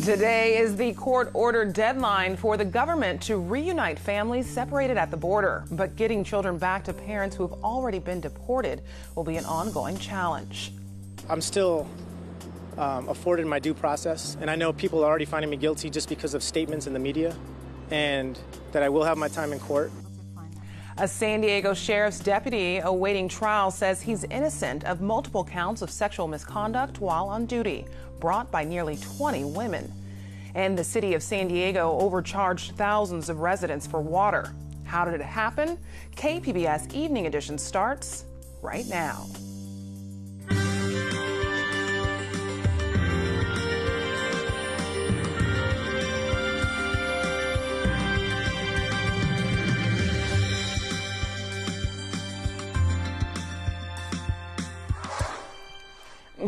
Today is the court-ordered deadline for the government to reunite families separated at the border. But getting children back to parents who have already been deported will be an ongoing challenge. I'm still afforded my due process, and I know people are already finding me guilty just because of statements in the media, and that I will have my time in court. A San Diego sheriff's deputy awaiting trial says he's innocent of multiple counts of sexual misconduct while on duty, brought by nearly 20 women. And the city of San Diego overcharged thousands of residents for water. How did it happen? KPBS Evening Edition starts right now.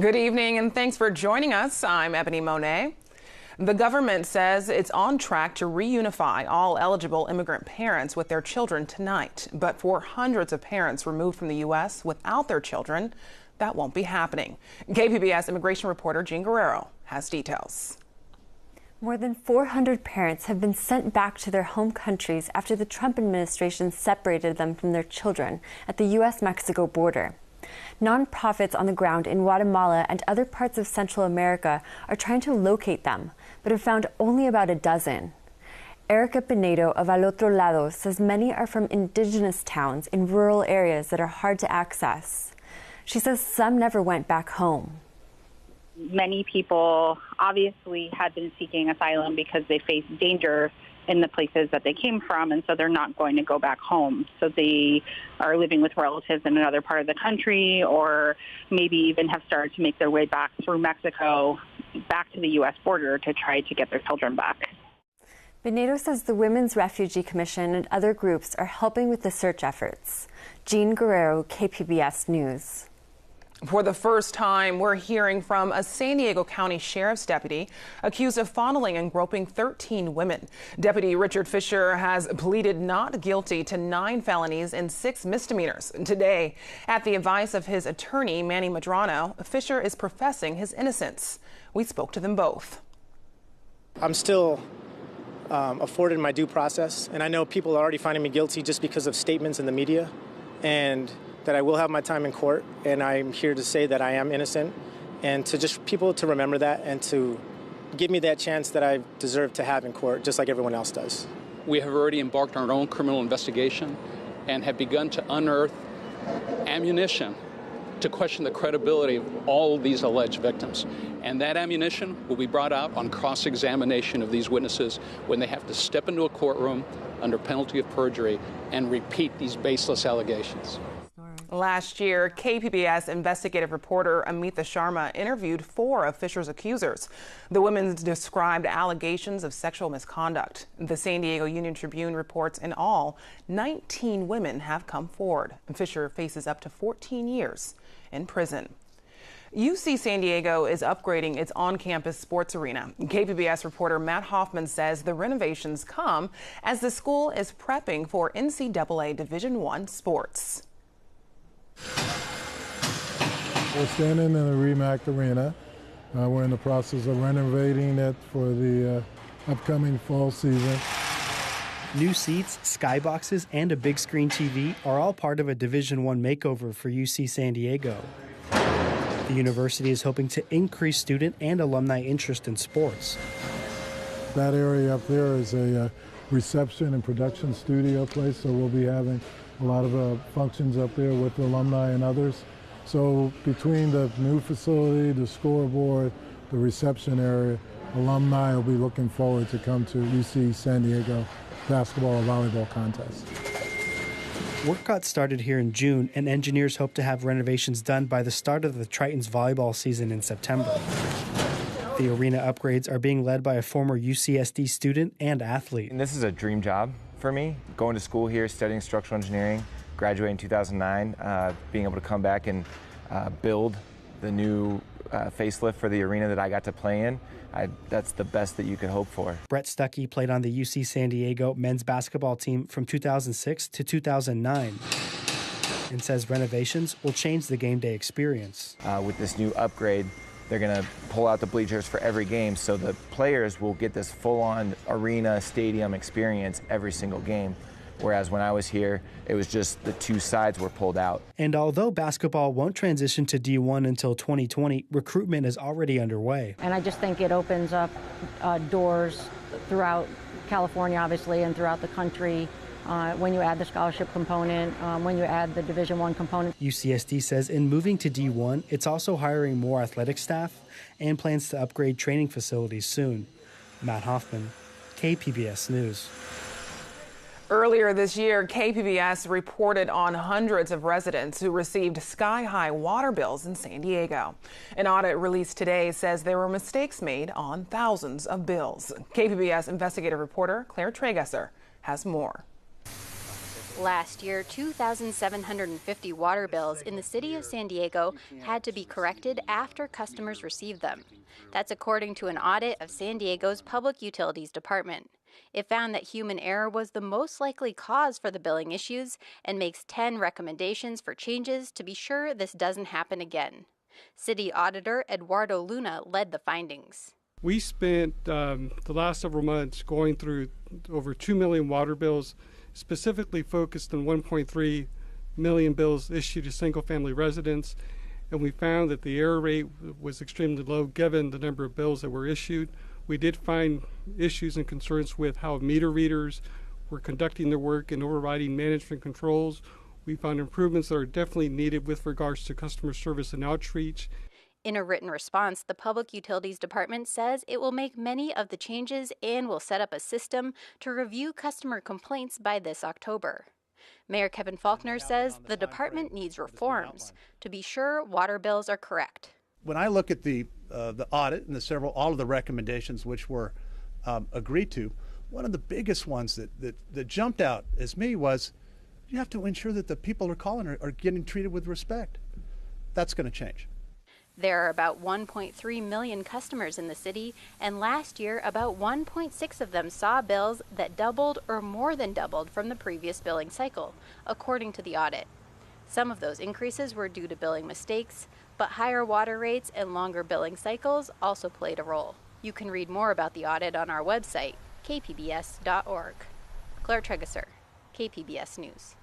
Good evening and thanks for joining us. I'm Ebone Monet. The government says it's on track to reunify all eligible immigrant parents with their children tonight. But for hundreds of parents removed from the U.S. without their children, that won't be happening. KPBS immigration reporter Jean Guerrero has details. More than 400 parents have been sent back to their home countries after the Trump administration separated them from their children at the U.S.-Mexico border. Nonprofits on the ground in Guatemala and other parts of Central America are trying to locate them, but have found only about a dozen. Erica Pinedo of Al Otro Lado says many are from indigenous towns in rural areas that are hard to access. She says some never went back home. Many people obviously had been seeking asylum because they faced danger in the places that they came from, and so they're not going to go back home. So they are living with relatives in another part of the country, or maybe even have started to make their way back through Mexico, back to the U.S. border to try to get their children back. Pinedo says the Women's Refugee Commission and other groups are helping with the search efforts. Jean Guerrero, KPBS News. For the first time, we're hearing from a San Diego County Sheriff's deputy accused of fondling and groping 13 women. Deputy Richard Fisher has pleaded not guilty to 9 felonies and 6 misdemeanors. Today, at the advice of his attorney, Manny Medrano, Fisher is professing his innocence. We spoke to them both. I'm still afforded my due process, and I know people are already finding me guilty just because of statements in the media, and that I will have my time in court, and I'm here to say that I am innocent, and to just people to remember that and to give me that chance that I deserve to have in court, just like everyone else does. We have already embarked on our own criminal investigation and have begun to unearth ammunition to question the credibility of all these alleged victims. And that ammunition will be brought out on cross-examination of these witnesses when they have to step into a courtroom under penalty of perjury and repeat these baseless allegations. Last year, KPBS investigative reporter Amita Sharma interviewed 4 of Fisher's accusers. The women described allegations of sexual misconduct. The San Diego Union Tribune reports in all, 19 women have come forward. Fisher faces up to 14 years in prison. UC San Diego is upgrading its on-campus sports arena. KPBS reporter Matt Hoffman says the renovations come as the school is prepping for NCAA Division I sports. We're standing in the REMAC Arena. We're in the process of renovating it for the upcoming fall season. New seats, skyboxes, and a big screen TV are all part of a Division I makeover for UC San Diego. The university is hoping to increase student and alumni interest in sports. That area up there is a reception and production studio place, so we'll be having a lot of functions up there with alumni and others. So between the new facility, the scoreboard, the reception area, alumni will be looking forward to come to UC San Diego basketball and volleyball contest. Work got started here in June, and engineers hope to have renovations done by the start of the Tritons volleyball season in September. The arena upgrades are being led by a former UCSD student and athlete. And this is a dream job for me, going to school here, studying structural engineering, graduating in 2009, being able to come back and build the new facelift for the arena that I got to play in. That's the best that you could hope for. Brett Stuckey played on the UC San Diego men's basketball team from 2006 to 2009 and says renovations will change the game day experience. With this new upgrade, They're going to pull out the bleachers for every game, so the players will get this full-on arena stadium experience every single game. Whereas when I was here, it was just the two sides were pulled out. And although basketball won't transition to D1 until 2020, recruitment is already underway. And I just think it opens up doors throughout California, obviously, and throughout the country. When you add the scholarship component, when you add the Division I component. UCSD says in moving to D1, it's also hiring more athletic staff and plans to upgrade training facilities soon. Matt Hoffman, KPBS News. Earlier this year, KPBS reported on hundreds of residents who received sky-high water bills in San Diego. An audit released today says there were mistakes made on thousands of bills. KPBS investigative reporter Claire Tragesser has more. Last year, 2,750 water bills in the city of San Diego had to be corrected after customers received them. That's according to an audit of San Diego's Public Utilities Department. It found that human error was the most likely cause for the billing issues and makes 10 recommendations for changes to be sure this doesn't happen again. City Auditor Eduardo Luna led the findings. We spent the last several months going through over 2 million water bills, specifically focused on 1.3 million bills issued to single-family residents, and we found that the error rate was extremely low given the number of bills that were issued. We did find issues and concerns with how meter readers were conducting their work and overriding management controls. We found improvements that are definitely needed with regards to customer service and outreach. In a written response, the Public Utilities Department says it will make many of the changes and will set up a system to review customer complaints by this October. Mayor Kevin Faulkner says the department needs reforms to be sure water bills are correct. When I look at the audit and all of the recommendations which were agreed to, one of the biggest ones that jumped out as me was you have to ensure that the people who are calling are getting treated with respect. That's going to change. There are about 1.3 million customers in the city, and last year about 1.6 of them saw bills that doubled or more than doubled from the previous billing cycle, according to the audit. Some of those increases were due to billing mistakes, but higher water rates and longer billing cycles also played a role. You can read more about the audit on our website, kpbs.org. Claire Tragesser, KPBS News.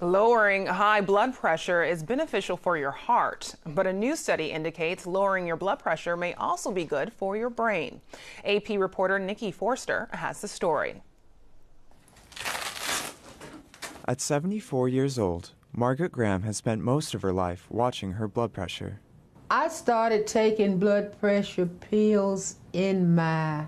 Lowering high blood pressure is beneficial for your heart, but a new study indicates lowering your blood pressure may also be good for your brain. AP reporter Nikki Forster has the story. At 74 years old, Margaret Graham has spent most of her life watching her blood pressure. I started taking blood pressure pills in my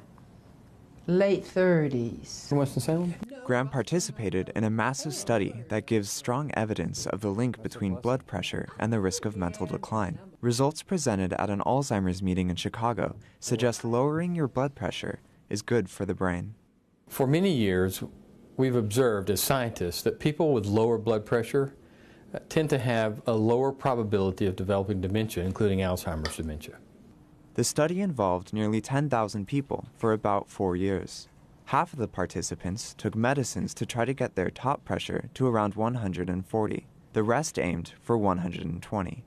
late 30s. In Winston-Salem? Graham participated in a massive study that gives strong evidence of the link between blood pressure and the risk of mental decline. Results presented at an Alzheimer's meeting in Chicago suggest lowering your blood pressure is good for the brain. For many years, we've observed as scientists that people with lower blood pressure tend to have a lower probability of developing dementia, including Alzheimer's dementia. The study involved nearly 10,000 people for about 4 years. Half of the participants took medicines to try to get their top pressure to around 140. The rest aimed for 120.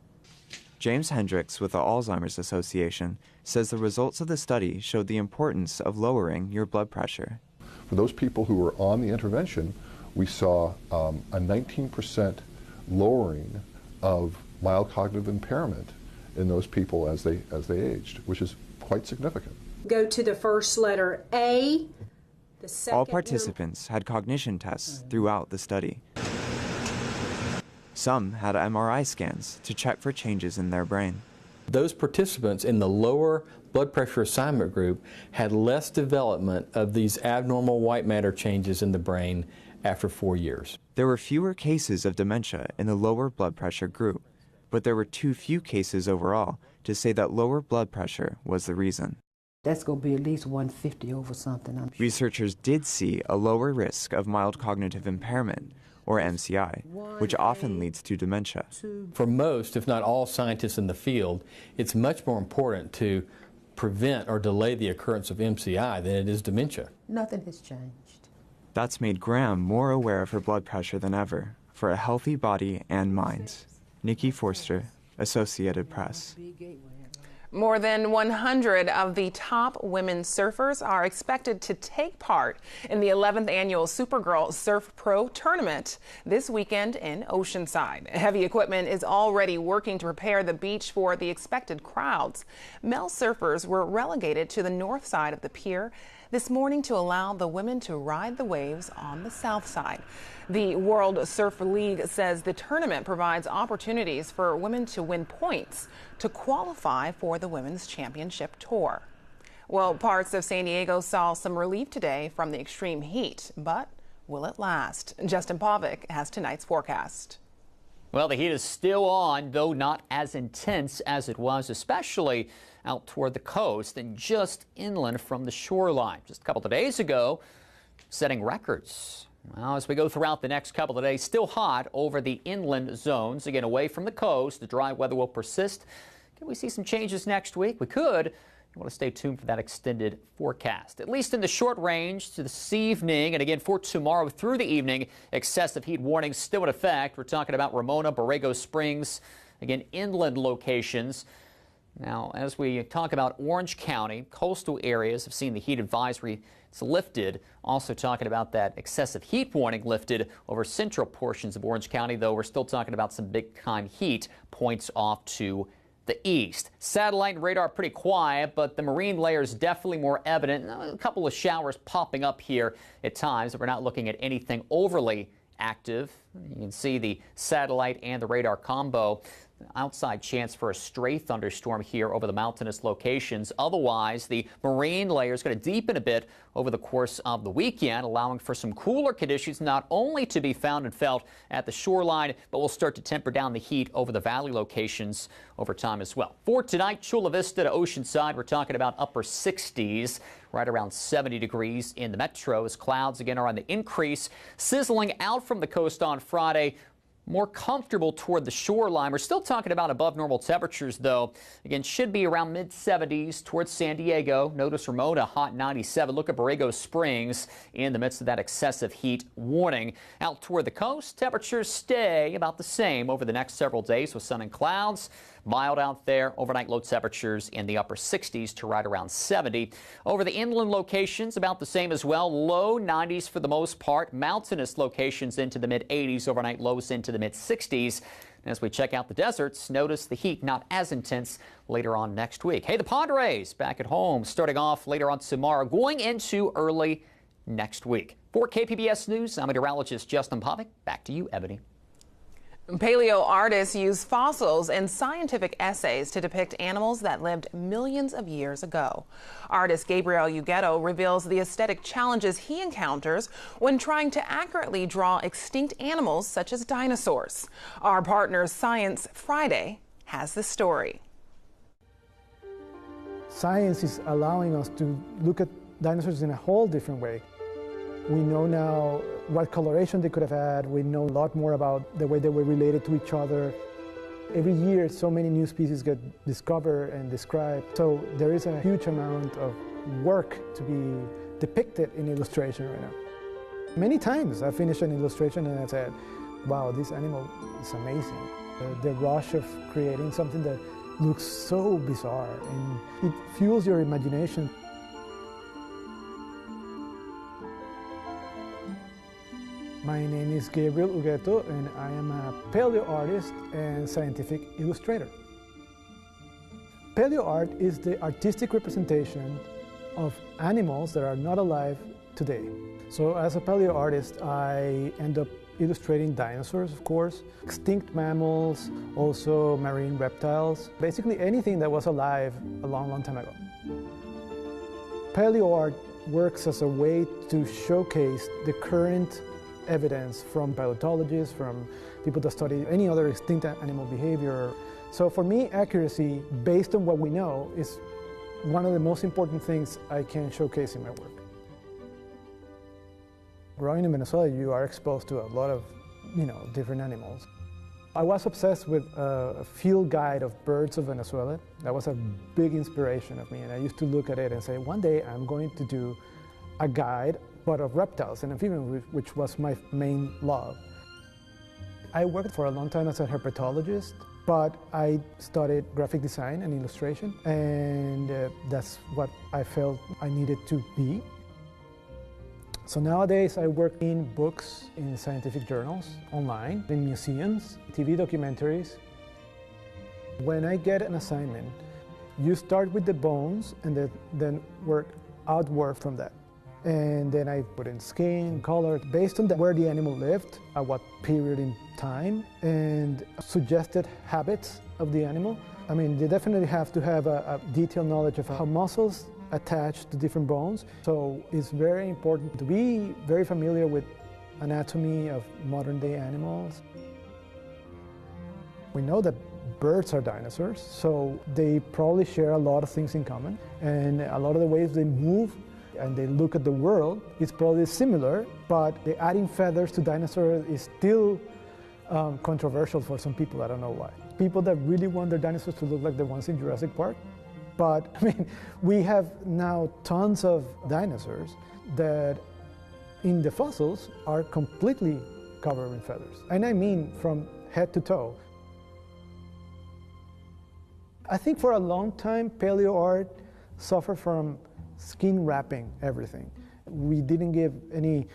James Hendricks with the Alzheimer's Association says the results of the study showed the importance of lowering your blood pressure. For those people who were on the intervention, we saw a 19% lowering of mild cognitive impairment in those people as they aged, which is quite significant. Go to the first letter A. All participants had cognition tests throughout the study. Some had MRI scans to check for changes in their brain. Those participants in the lower blood pressure assignment group had less development of these abnormal white matter changes in the brain after 4 years. There were fewer cases of dementia in the lower blood pressure group, but there were too few cases overall to say that lower blood pressure was the reason. That's going to be at least 150 over something, I'm sure. Researchers did see a lower risk of mild cognitive impairment, or MCI, which often leads to dementia. For most, if not all scientists in the field, it's much more important to prevent or delay the occurrence of MCI than it is dementia. Nothing has changed. That's made Graham more aware of her blood pressure than ever, for a healthy body and mind. Nikki Forster, Associated Press. More than 100 of the top women surfers are expected to take part in the 11th annual Supergirl Surf Pro tournament this weekend in Oceanside. Heavy equipment is already working to prepare the beach for the expected crowds. Male surfers were relegated to the north side of the pier this morning to allow the women to ride the waves on the south side. The World Surf League says the tournament provides opportunities for women to win points to qualify for the Women's Championship Tour. Well, parts of San Diego saw some relief today from the extreme heat, but will it last? Justin Pavic has tonight's forecast. Well, the heat is still on, though not as intense as it was, especially out toward the coast and just inland from the shoreline. Just a couple of days ago, setting records. Well, as we go throughout the next couple of days, still hot over the inland zones. Again, away from the coast, the dry weather will persist. Can we see some changes next week? We could. You want to stay tuned for that extended forecast. At least in the short range to this evening, and again for tomorrow through the evening, excessive heat warnings still in effect. We're talking about Ramona, Borrego Springs, again, inland locations. Now, as we talk about Orange County, coastal areas have seen the heat advisory lifted. Also talking about that excessive heat warning lifted over central portions of Orange County, though we're still talking about some big-time heat points off to the east. Satellite and radar pretty quiet, but the marine layer is definitely more evident. A couple of showers popping up here at times, but we're not looking at anything overly active. You can see the satellite and the radar combo. Outside chance for a stray thunderstorm here over the mountainous locations. Otherwise, the marine layer is going to deepen a bit over the course of the weekend, allowing for some cooler conditions not only to be found and felt at the shoreline, but will start to temper down the heat over the valley locations over time as well. For tonight, Chula Vista to Oceanside, we're talking about upper 60s, right around 70 degrees in the metros. Clouds again are on the increase, sizzling out from the coast on Friday. More comfortable toward the shoreline. We're still talking about above normal temperatures, though. Again, should be around mid-70s towards San Diego. Notice Ramona, hot 97. Look at Borrego Springs in the midst of that excessive heat warning. Out toward the coast, temperatures stay about the same over the next several days with sun and clouds. Mild out there. Overnight low temperatures in the upper 60s to right around 70. Over the inland locations, about the same as well. Low 90s for the most part. Mountainous locations into the mid-80s. Overnight lows into the mid-60s. As we check out the deserts, notice the heat not as intense later on next week. Hey, the Padres back at home starting off later on tomorrow, going into early next week. For KPBS News, I'm meteorologist Justin Pavic. Back to you, Ebony. Paleo artists use fossils and scientific essays to depict animals that lived millions of years ago. Artist Gabriel Ugueto reveals the aesthetic challenges he encounters when trying to accurately draw extinct animals such as dinosaurs. Our partner Science Friday has the story. Science is allowing us to look at dinosaurs in a whole different way. We know now what coloration they could have had. We know a lot more about the way they were related to each other. Every year, so many new species get discovered and described. So there is a huge amount of work to be depicted in illustration right now. Many times I finished an illustration and I said, wow, this animal is amazing. The rush of creating something that looks so bizarre, and it fuels your imagination. My name is Gabriel Ugueto, and I am a paleo artist and scientific illustrator. Paleo art is the artistic representation of animals that are not alive today. So as a paleo artist, I end up illustrating dinosaurs, of course, extinct mammals, also marine reptiles, basically anything that was alive a long, long time ago. Paleo art works as a way to showcase the current evidence from paleontologists, from people that study any other extinct animal behavior. So for me, accuracy, based on what we know, is one of the most important things I can showcase in my work. Growing in Venezuela, you are exposed to a lot of, different animals. I was obsessed with a field guide of birds of Venezuela. That was a big inspiration of me, and I used to look at it and say, one day I'm going to do a guide but of reptiles and amphibians, which was my main love. I worked for a long time as a herpetologist, But I studied graphic design and illustration, and that's what I felt I needed to be. So nowadays I work in books, in scientific journals, online, in museums, TV documentaries. When I get an assignment, you start with the bones and then work outward from that. And then I put in skin, color, based on where the animal lived, at what period in time, and suggested habits of the animal. I mean, they definitely have to have a detailed knowledge of how muscles attach to different bones. So it's very important to be very familiar with anatomy of modern day animals. We know that birds are dinosaurs, so they probably share a lot of things in common, and a lot of the ways they move and they look at the world is probably similar, but the adding feathers to dinosaurs is still controversial for some people. I don't know why. People that really want their dinosaurs to look like the ones in Jurassic Park. But I mean, we have now tons of dinosaurs that in the fossils are completely covered in feathers. And I mean from head to toe. I think for a long time, paleo art suffered from skin wrapping everything. We didn't give any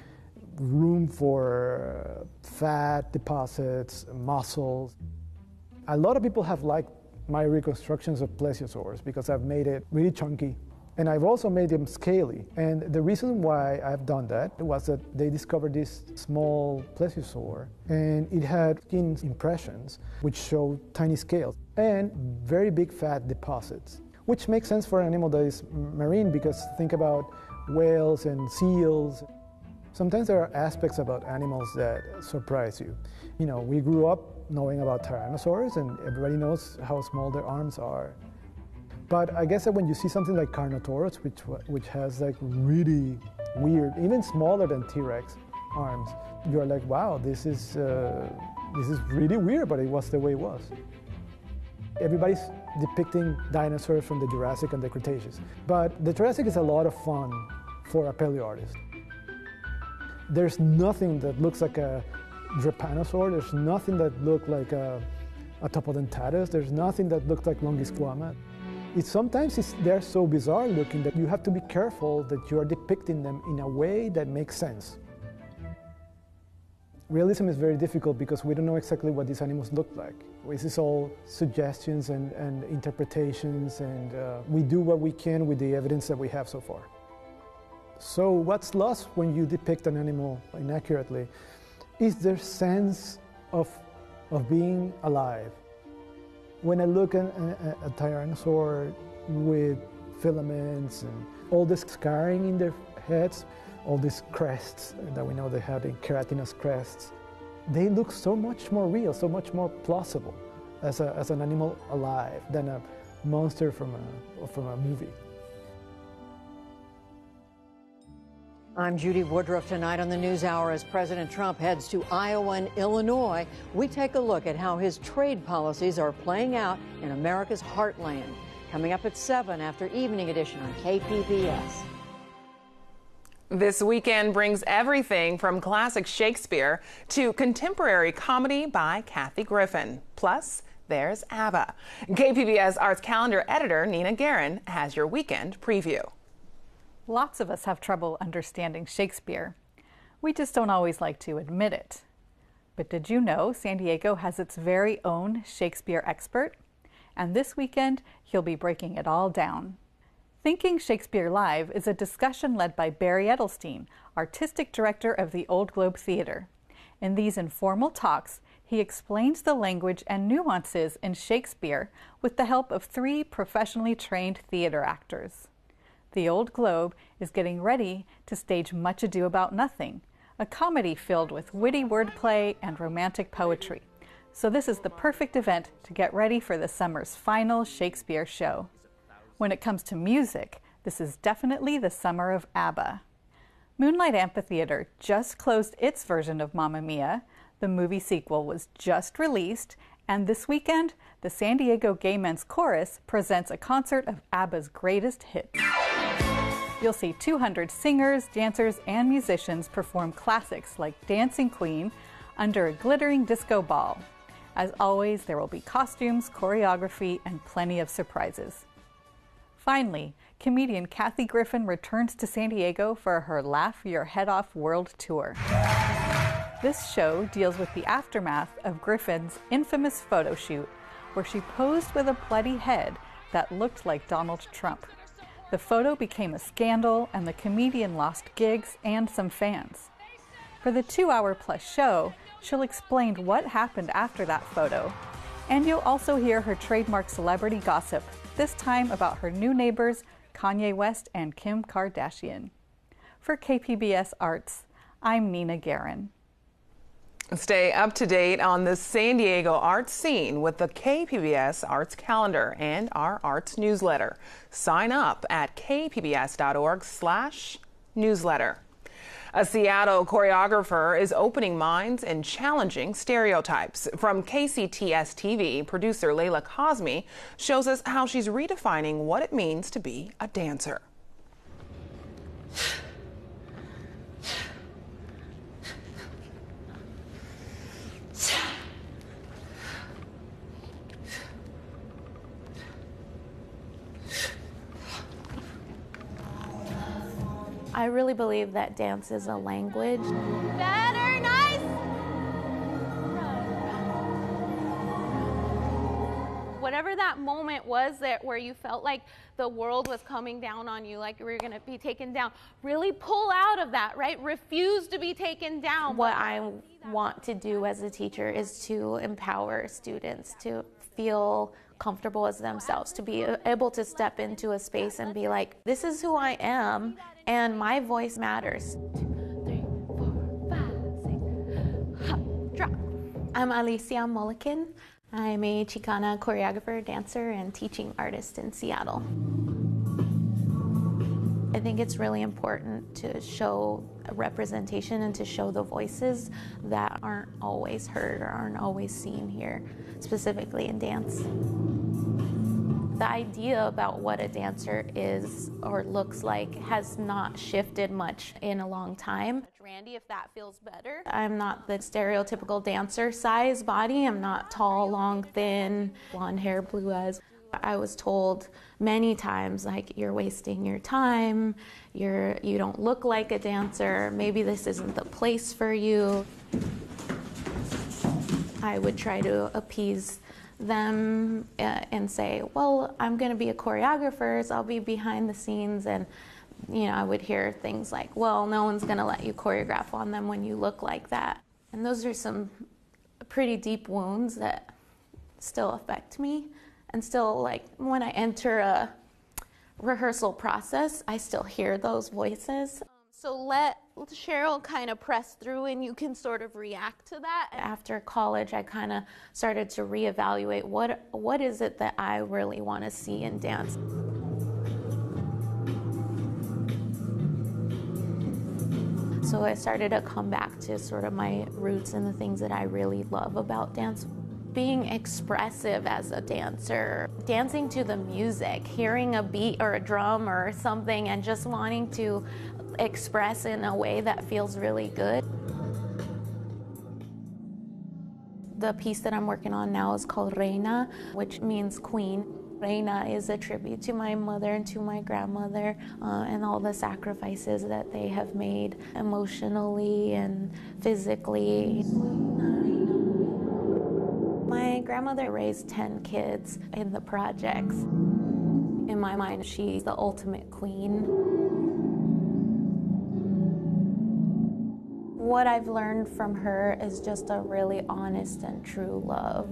room for fat deposits, muscles. A lot of people have liked my reconstructions of plesiosaurs because I've made it really chunky, and I've also made them scaly. And the reason why I've done that was that they discovered this small plesiosaur, and it had skin impressions which showed tiny scales and very big fat deposits, which makes sense for an animal that is marine, because think about whales and seals. Sometimes there are aspects about animals that surprise you. You know, we grew up knowing about tyrannosaurs, and everybody knows how small their arms are. But I guess that when you see something like Carnotaurus, which has like really weird, even smaller than T-Rex arms, you're like, wow, this is really weird, but it was the way it was. Everybody's depicting dinosaurs from the Jurassic and the Cretaceous. But the Jurassic is a lot of fun for a paleo artist. There's nothing that looks like a Drepanosaur. There's nothing that looked like a Topodentatus. There's nothing that looked like Longisquama. They're so bizarre looking that you have to be careful that you are depicting them in a way that makes sense. Realism is very difficult because we don't know exactly what these animals look like. This is all suggestions and interpretations, and we do what we can with the evidence that we have so far. So what's lost when you depict an animal inaccurately is their sense of being alive. When I look at a tyrannosaur with filaments and all this scarring in their heads, all these crests that we know they have, in keratinous crests, they look so much more real, so much more plausible as an animal alive than a monster from a movie. I'm Judy Woodruff. Tonight on the NewsHour, as President Trump heads to Iowa and Illinois, we take a look at how his trade policies are playing out in America's heartland. Coming up at 7 after Evening Edition on KPBS. This weekend brings everything from classic Shakespeare to contemporary comedy by Kathy Griffin. Plus, there's ABBA. KPBS Arts Calendar editor Nina Guerin has your weekend preview. Lots of us have trouble understanding Shakespeare. We just don't always like to admit it. But did you know San Diego has its very own Shakespeare expert? And this weekend, he'll be breaking it all down. Thinking Shakespeare Live is a discussion led by Barry Edelstein, artistic director of the Old Globe Theater. In these informal talks, he explains the language and nuances in Shakespeare with the help of 3 professionally trained theater actors. The Old Globe is getting ready to stage Much Ado About Nothing, a comedy filled with witty wordplay and romantic poetry. So this is the perfect event to get ready for the summer's final Shakespeare show. When it comes to music, this is definitely the summer of ABBA. Moonlight Amphitheater just closed its version of Mamma Mia. The movie sequel was just released, and this weekend, the San Diego Gay Men's Chorus presents a concert of ABBA's greatest hits. You'll see 200 singers, dancers, and musicians perform classics like Dancing Queen under a glittering disco ball. As always, there will be costumes, choreography, and plenty of surprises. Finally, comedian Kathy Griffin returns to San Diego for her Laugh Your Head Off World Tour. This show deals with the aftermath of Griffin's infamous photo shoot, where she posed with a bloody head that looked like Donald Trump. The photo became a scandal, and the comedian lost gigs and some fans. For the 2-hour-plus show, she'll explain what happened after that photo. And you'll also hear her trademark celebrity gossip, this time about her new neighbors, Kanye West and Kim Kardashian. For KPBS Arts, I'm Nina Guerin. Stay up to date on the San Diego arts scene with the KPBS Arts Calendar and our arts newsletter. Sign up at kpbs.org/newsletter. A Seattle choreographer is opening minds and challenging stereotypes. From KCTS TV, producer Layla Cosme shows us how she's redefining what it means to be a dancer. I really believe that dance is a language. Better, nice. Whatever that moment was that where you felt like the world was coming down on you, like you were going to be taken down, really pull out of that, right? Refuse to be taken down. What I want to do as a teacher is to empower students to feel comfortable as themselves, to be able to step into a space and be like, this is who I am, and my voice matters. 2, 3, 4, 5, 6, hop, drop. I'm Alicia Mulliken. I'm a Chicana choreographer, dancer, and teaching artist in Seattle. I think it's really important to show representation and to show the voices that aren't always heard or aren't always seen here, specifically in dance. The idea about what a dancer is or looks like has not shifted much in a long time. Randy, if that feels better. I'm not the stereotypical dancer size body. I'm not tall, long, thin, blonde hair, blue eyes. I was told many times, like, you're wasting your time, you don't look like a dancer, maybe this isn't the place for you. I would try to appease them and say, well, I'm going to be a choreographer, so I'll be behind the scenes, and I would hear things like, well, no one's going to let you choreograph on them when you look like that. And those are some pretty deep wounds that still affect me, and still, like, when I enter a rehearsal process, I still hear those voices. So let Cheryl kind of press through and you can sort of react to that. After college, I kind of started to reevaluate what is it that I really want to see in dance. So I started to come back to sort of my roots and the things that I really love about dance. Being expressive as a dancer, dancing to the music, hearing a beat or a drum or something and just wanting to express in a way that feels really good. The piece that I'm working on now is called Reina, which means queen. Reina is a tribute to my mother and to my grandmother and all the sacrifices that they have made emotionally and physically. My grandmother raised 10 kids in the projects. In my mind, she's the ultimate queen. What I've learned from her is just a really honest and true love.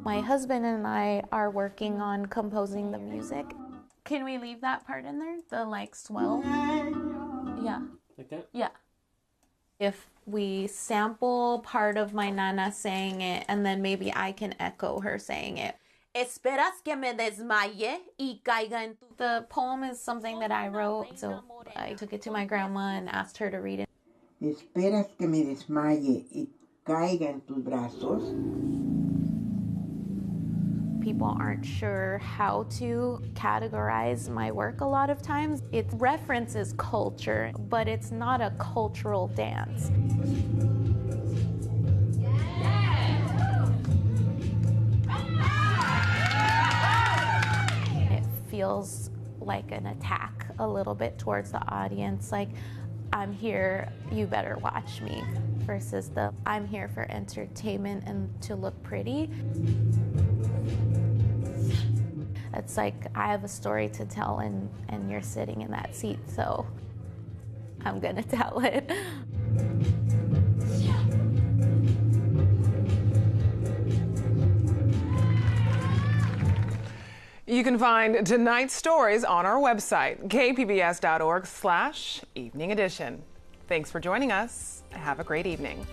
My husband and I are working on composing the music. Can we leave that part in there? The like swell? Yeah. Like that? Yeah. If we sample part of my nana saying it, and then maybe I can echo her saying it. Esperas que me desmaye y caiga en tu... The poem is something that I wrote, so I took it to my grandma and asked her to read it. Esperas que me desmaye y caiga en tus brazos. People aren't sure how to categorize my work a lot of times. It references culture, but it's not a cultural dance. feels like an attack a little bit towards the audience, like, I'm here, you better watch me, versus the I'm here for entertainment and to look pretty. It's like I have a story to tell and you're sitting in that seat, so I'm gonna tell it. You can find tonight's stories on our website, kpbs.org/evening edition. Thanks for joining us. Have a great evening.